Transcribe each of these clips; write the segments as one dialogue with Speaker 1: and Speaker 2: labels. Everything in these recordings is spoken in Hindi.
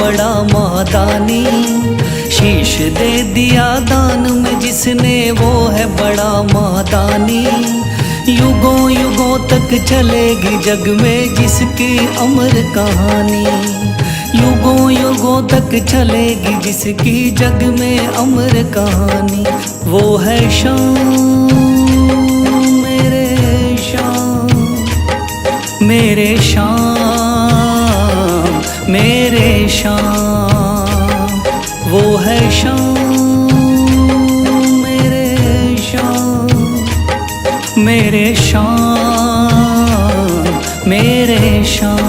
Speaker 1: बड़ा मादानी। शीश दे दिया दान में जिसने वो है बड़ा मादानी। युगों युगों तक चलेगी जग में जिसकी अमर कहानी। युगों युगों तक चलेगी जिसकी जग में अमर कहानी। वो है शाम मेरे शाम, मेरे शाम मेरे शाम। वो है शाम मेरे शाम, मेरे शाम मेरे शाम।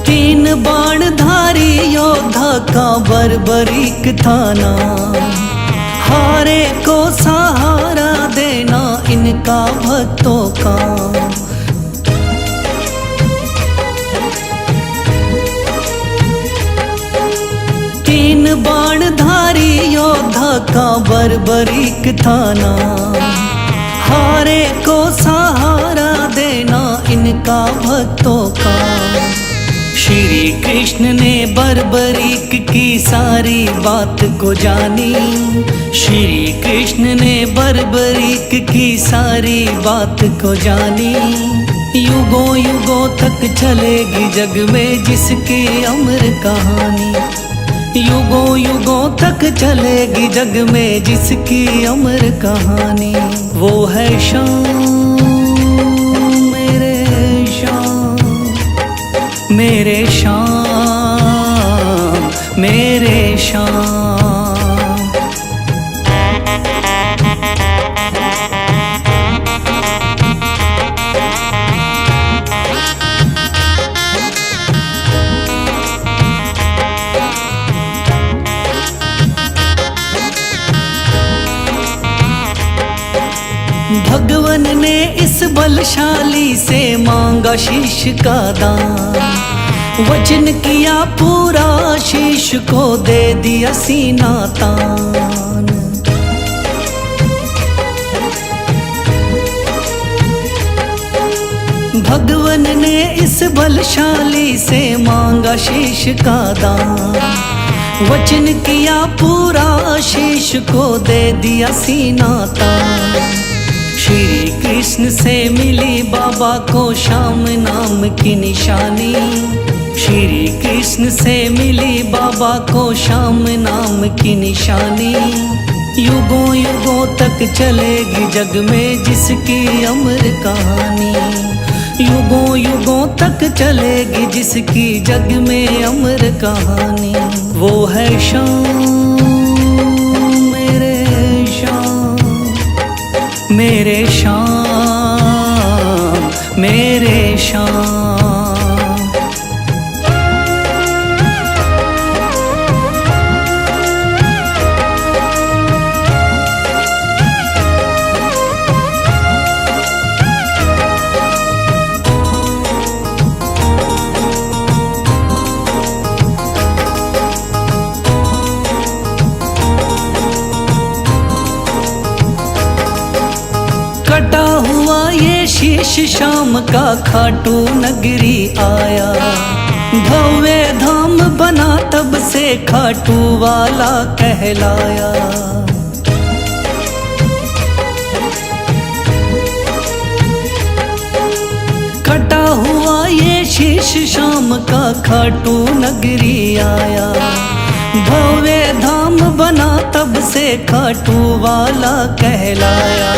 Speaker 1: तीन बाणधारी योद्धा का बर्बरीक थाना। हारे को सहारा देना इनका भक्तों का। तीन बाणधारी योद्धा का बर्बरीक थाना। हारे को सहारा देना इनका भक्तों का। श्री कृष्ण ने बर्बरीक की सारी बात को जानी। श्री कृष्ण ने बर्बरीक की सारी बात को जानी। युगों युगों तक चलेगी जग में जिसकी अमर कहानी। युगों युगों तक चलेगी जग में जिसकी अमर कहानी। वो है शाम मेरे शाम, मेरे शाम मेरे शाम। भगवन ने इस बलशाली से मांगा शीश का दान। वचन किया पूरा शीश को दे दिया सीना तान। भगवन ने इस बलशाली से मांगा शीश का दान। वचन किया पूरा शीश को दे दिया सीना तान। श्री कृष्ण से मिली बाबा को श्याम नाम की निशानी। श्री कृष्ण से मिली बाबा को श्याम नाम की निशानी। युगों युगों तक चलेगी जग में जिसकी अमर कहानी। युगों युगों तक चलेगी जिसकी जग में अमर कहानी। वो है शाम मेरे शाम, मेरे शाम मेरे शाम। कटा हुआ ये शीश शाम का खाटू नगरी आया। भव्य धाम बना तब से खाटू वाला कहलाया। कटा हुआ ये शीश शाम का खाटू नगरी आया। भव्य धाम बना तब से खाटू वाला कहलाया।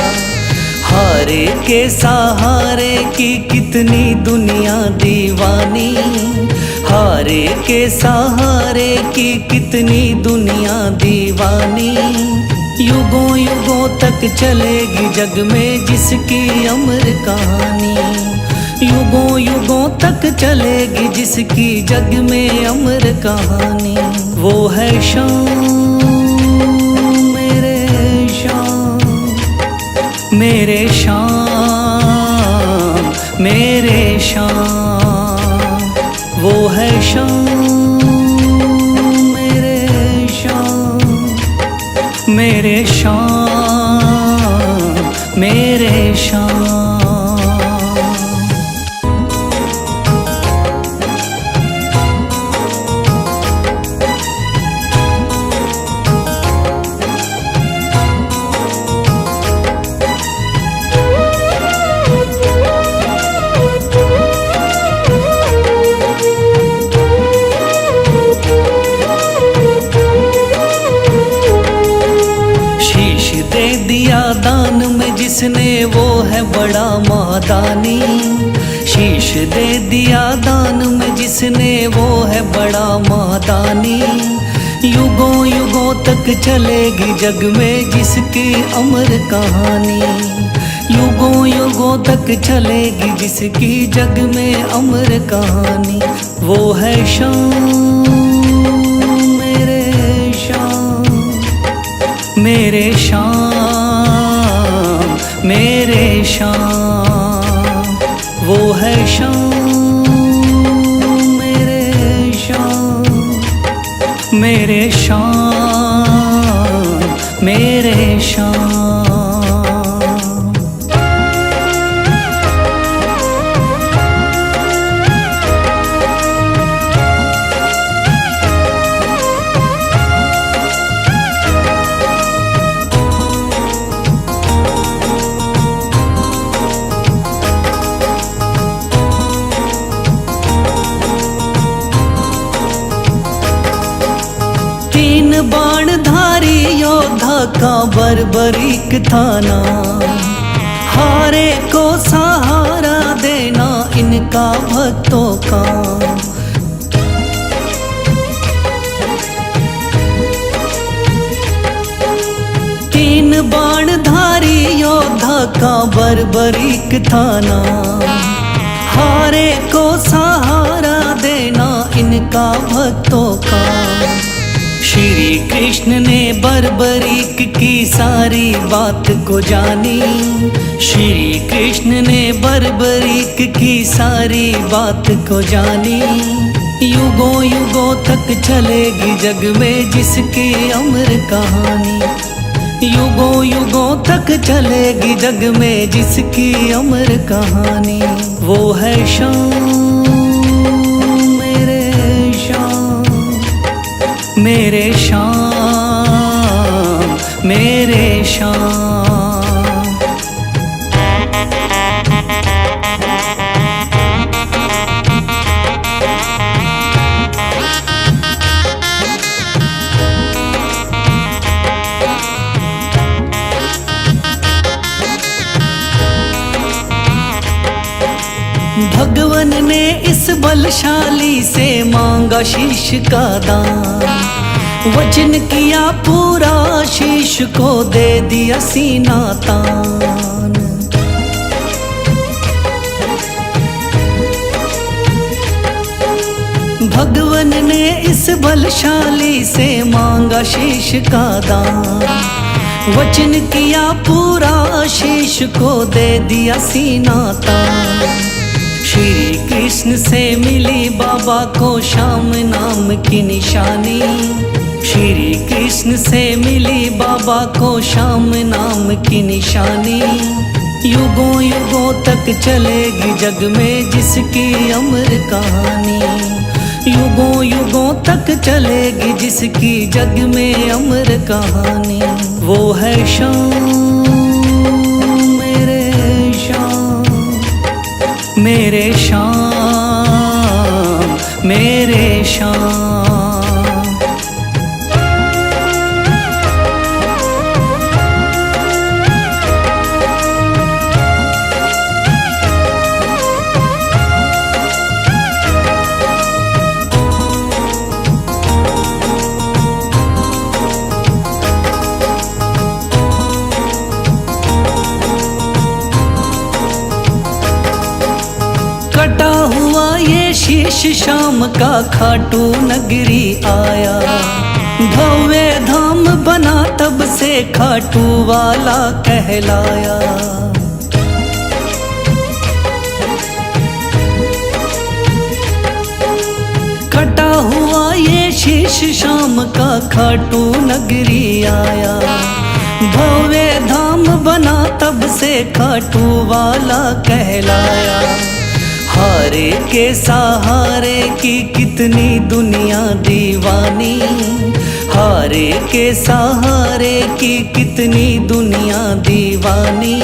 Speaker 1: हारे के सहारे की कितनी दुनिया दीवानी। हारे के सहारे की कितनी दुनिया दीवानी। युगों युगों तक चलेगी जग में जिसकी अमर कहानी। युगों युगों तक चलेगी जिसकी जग में अमर कहानी। वो है शाम मेरे शाम, मेरे श्याम मेरे श्याम, वो है श्याम मेरे श्याम, मेरे श्याम मेरे श्याम। दान में जिसने वो है बड़ा मादानी, शीश दे दिया दान में जिसने वो है बड़ा मादानी। युगों युगों तक चलेगी जग में जिसकी अमर कहानी, युगों युगों तक चलेगी जिसकी जग में अमर कहानी। वो है श्याम मेरे श्याम, मेरे श्याम मेरे श्याम, वो है श्याम मेरे श्याम, मेरे श्याम मेरे श्याम। तीन बाणधारी योद्धा का बर्बरीक था नाम, हारे को सहारा देना इनका भक्तों का। तीन बाणधारी योद्धा का बर्बरीक था नाम, हारे को सहारा देना इनका भक्तों का। श्री कृष्ण ने बर्बरीक की सारी बात को जानी, श्री कृष्ण ने बर्बरीक की सारी बात को जानी। युगों युगों तक चलेगी जग में जिसकी अमर कहानी, युगों युगों तक चलेगी जग में जिसकी अमर कहानी। वो है श्याम मेरे श्याम, मेरे श्याम मेरे श्याम। भगवन ने इस बलशाली से मांगा शीश का दान, वचन किया पूरा शीश को दे दिया सीना तान। भगवन ने इस बलशाली से मांगा शीश का दान, वचन किया पूरा शीश को दे दिया सीना तान। श्री कृष्ण से मिली बाबा को श्याम नाम की निशानी, श्री कृष्ण से मिली बाबा को श्याम नाम की निशानी। युगों युगों तक चलेगी जग में जिसकी अमर कहानी, युगों युगों तक चलेगी जिसकी जग में अमर कहानी। वो है श्याम मेरे श्याम, मेरे श्याम मेरे श्याम। कटा हुआ ये शीश शाम का खाटू नगरी आया, भव्य धाम धाम बना तब से खाटू वाला कहलाया। कटा हुआ ये शीश शाम का खाटू नगरी आया। भव्य धाम बना तब से खाटू वाला कहलाया। हारे के सहारे की कितनी दुनिया दीवानी, हारे के सहारे की कितनी दुनिया दीवानी।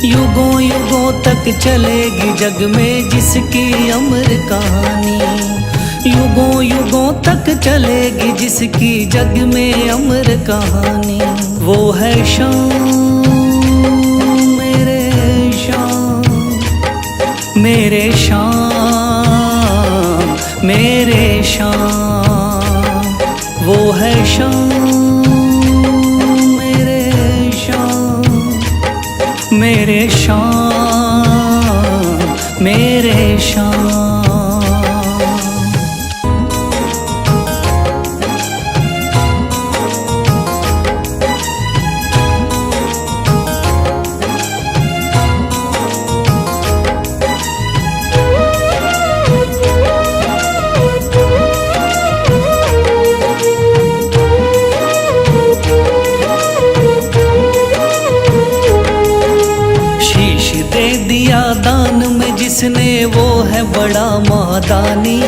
Speaker 1: युगों युगों तक चलेगी जग में जिसकी अमर कहानी, युगों युगों तक चलेगी जिसकी जग में अमर कहानी। वो है शाम मेरे शाम, मेरे शाम मेरे शाम। वो है शाम मेरे शाम, मेरे शाम मेरे शाम। दान में जिसने वो है बड़ा महादानी,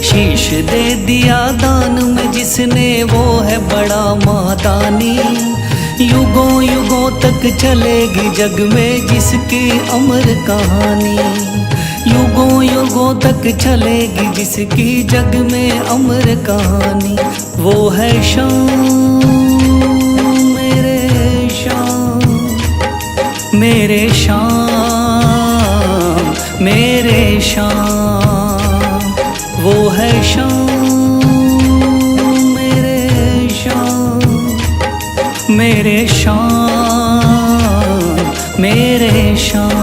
Speaker 1: शीश दे दिया दान में जिसने वो है बड़ा महादानी। युगों युगों तक चलेगी जग में जिसकी अमर कहानी, युगों युगों तक चलेगी जिसकी जग में अमर कहानी। वो है शाम मेरे शाम, मेरे शाम मेरे शाम। वो है शाम मेरे शाम, मेरे शाम मेरे शाम।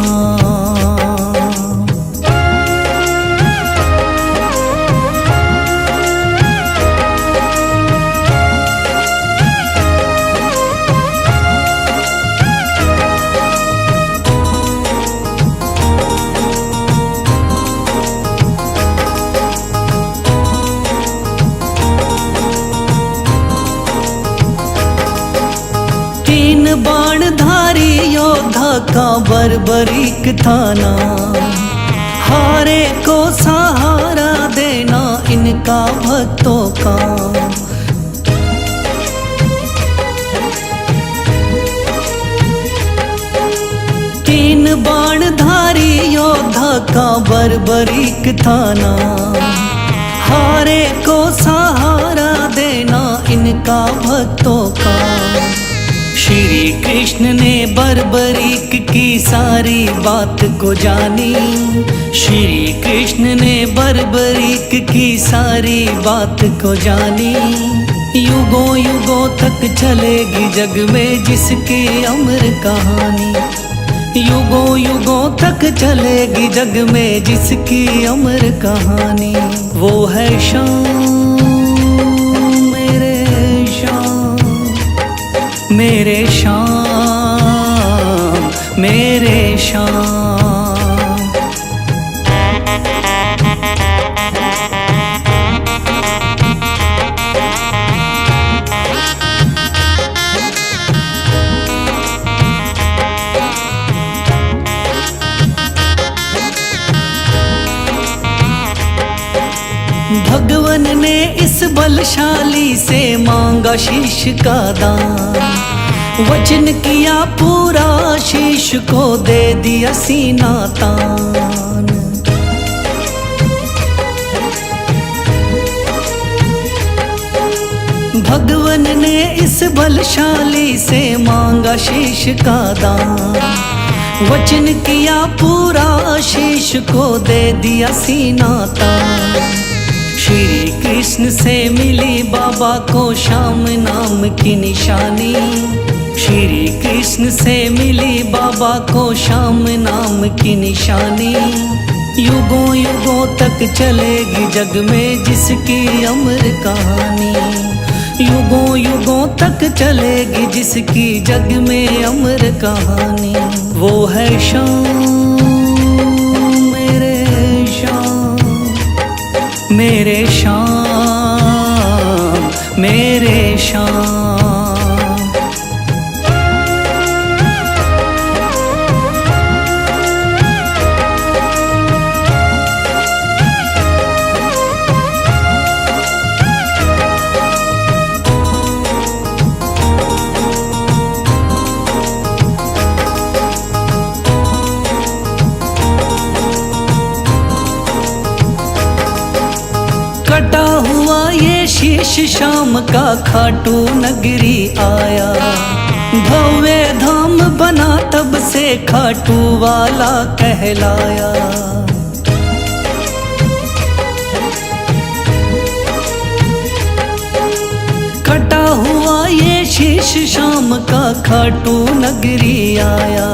Speaker 1: बाणधारी योद्धा का बर्बरीक थाना, हारे को सहारा देना इनका भक्तों का। तीन बाणधारी योद्धा का बर्बरीक थाना, हारे को सहारा देना इनका भक्तों का। श्री कृष्ण ने बर्बरीक की सारी बात को जानी, श्री कृष्ण ने बर्बरीक की सारी बात को जानी। युगों युगों तक चलेगी जग में जिसकी अमर कहानी, युगों युगों तक चलेगी जग में जिसकी अमर कहानी। वो है शाम मेरे शाम, मेरे शाम मेरे शाम। भगवन ने इस बलशाली से मांगा शीश का दान, वचन किया पूरा शीश को दे दिया सीना तान। भगवन ने इस बलशाली से मांगा शीश का दान, वचन किया पूरा शीश को दे दिया सीना तान। श्री कृष्ण से मिली बाबा को श्याम नाम की निशानी, श्री कृष्ण से मिली बाबा को श्याम नाम की निशानी। युगों युगों तक चलेगी जग में जिसकी अमर कहानी, युगों युगों तक चलेगी जिसकी जग में अमर कहानी। वो है शाम मेरे शाम, मेरे शाम, मेरे शाम। कटा हुआ ये शीश शाम का खाटू नगरी आया। भव्य धाम बना तब से खाटू वाला कहलाया। कटा हुआ ये शीश शाम का खाटू नगरी आया।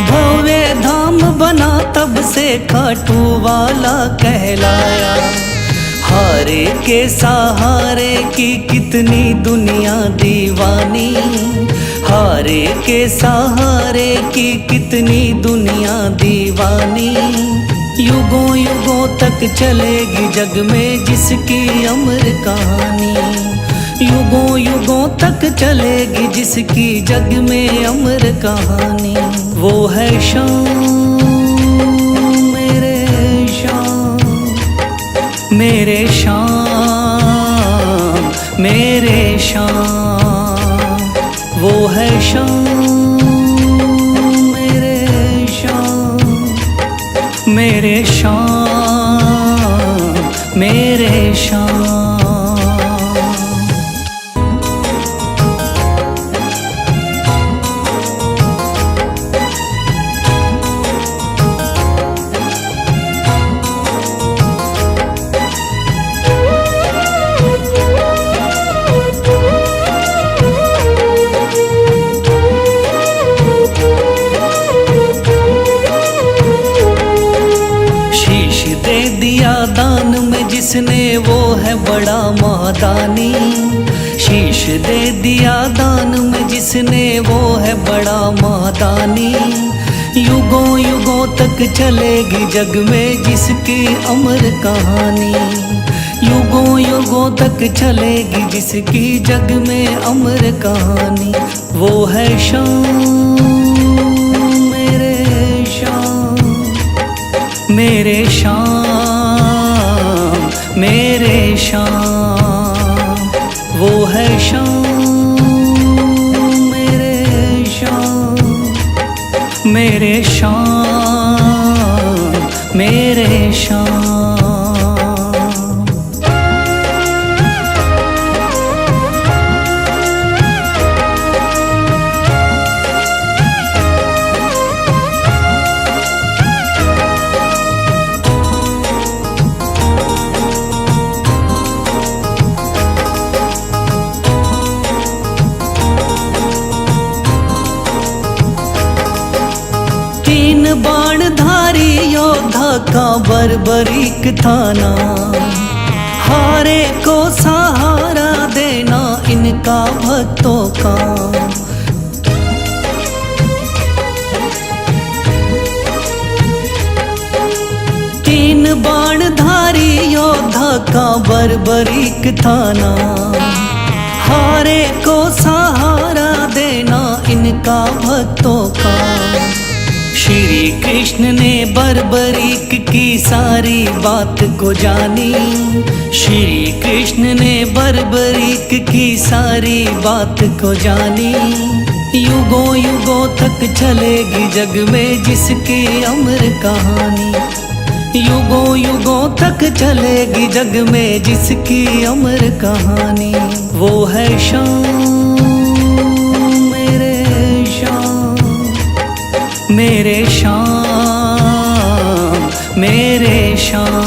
Speaker 1: भव्य धाम बना तब से खाटू वाला कहलाया। हारे के सहारे की कितनी दुनिया दीवानी, हारे के सहारे की कितनी दुनिया दीवानी। युगों युगों तक चलेगी जग में जिसकी अमर कहानी। युगों युगों तक चलेगी जिसकी जग में अमर कहानी। वो है शाम मेरे शाम, मेरे शाम, मेरे शाम। वो है शाम मेरे शाम, मेरे शाम, मेरे शाम। दान में जिसने वो है बड़ा महादानी। शीश दे दिया दान में जिसने वो है बड़ा महादानी। युगों युगों तक चलेगी जग में जिसकी अमर कहानी। युगों युगों तक चलेगी जिसकी जग में अमर कहानी। वो है शाम मेरे शाम, मेरे शाम, मेरे शाम। वो है शाम मेरे शाम, मेरे शाम, मेरे शाम। तीन बाणधारी योद्धा का बर्बरीक थाना। हारे को सहारा देना इनका भक्तों का। तीन बाणधारी योद्धा का बर्बरीक थाना। हारे को सहारा देना इनका भक्तों का। श्री कृष्ण ने बर्बरीक की सारी बात को जानी। श्री कृष्ण ने बर्बरीक की सारी बात को जानी। युगों युगों तक चलेगी जग में जिसकी अमर कहानी। युगों युगों तक चलेगी जग में जिसकी अमर कहानी। वो है शाम मेरे शाम, मेरे शाम, मेरे शाम।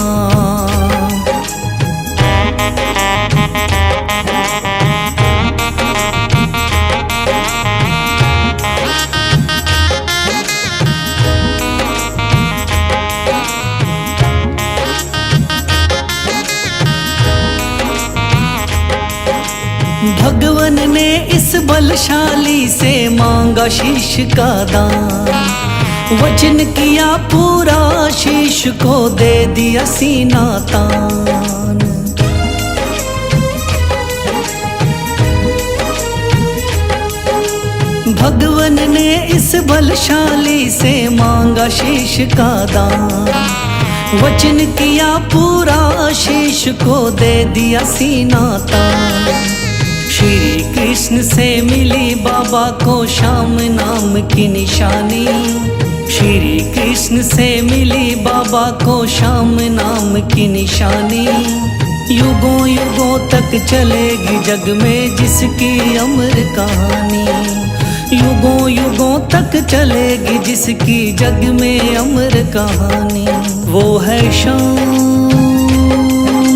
Speaker 1: बलशाली से मांगा शीश का दान, वचन किया पूरा शीश को दे दिया सीना तान। भगवन ने इस बलशाली से मांगा शीश का दान, वचन किया पूरा शीश को दे दिया सीना तान। श्री कृष्ण से मिली बाबा को श्याम नाम की निशानी, श्री कृष्ण से मिली बाबा को श्याम नाम की निशानी। युगों युगों तक चलेगी जग में जिसकी अमर कहानी, युगों युगों तक चलेगी जिसकी जग में अमर कहानी। वो है श्याम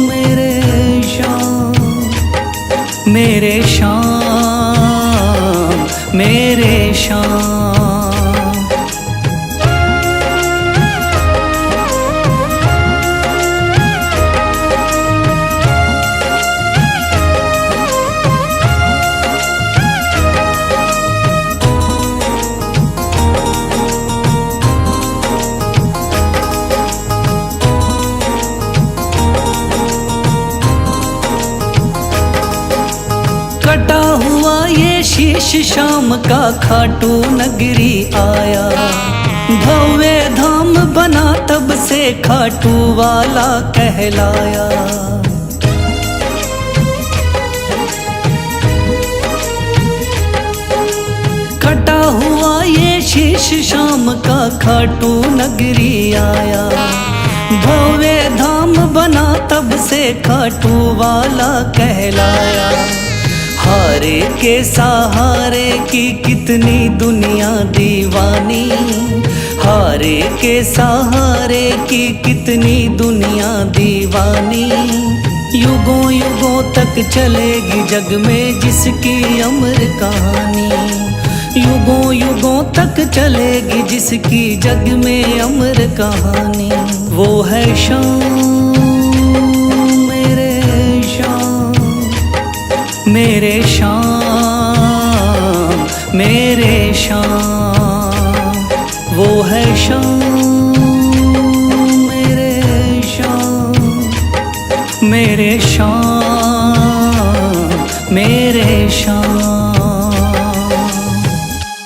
Speaker 1: मेरे श्याम, मेरे श्याम मेरे श्याम। कटा हुआ ये शीश शाम का खाटू नगरी आया, भव्य धाम बना तब से खाटू वाला कहलाया। कटा हुआ ये शीश शाम का खाटू नगरी आया, भव्य धाम बना तब से खाटू वाला कहलाया। हारे के सहारे की कितनी दुनिया दीवानी, हारे के सहारे की कितनी दुनिया दीवानी। युगों युगों तक चलेगी जग में जिसकी अमर कहानी, युगों युगों तक चलेगी जिसकी जग में अमर कहानी। वो है श्याम मेरे श्याम, मेरे श्याम मेरे श्याम। वो है श्याम मेरे श्याम, मेरे श्याम मेरे श्याम।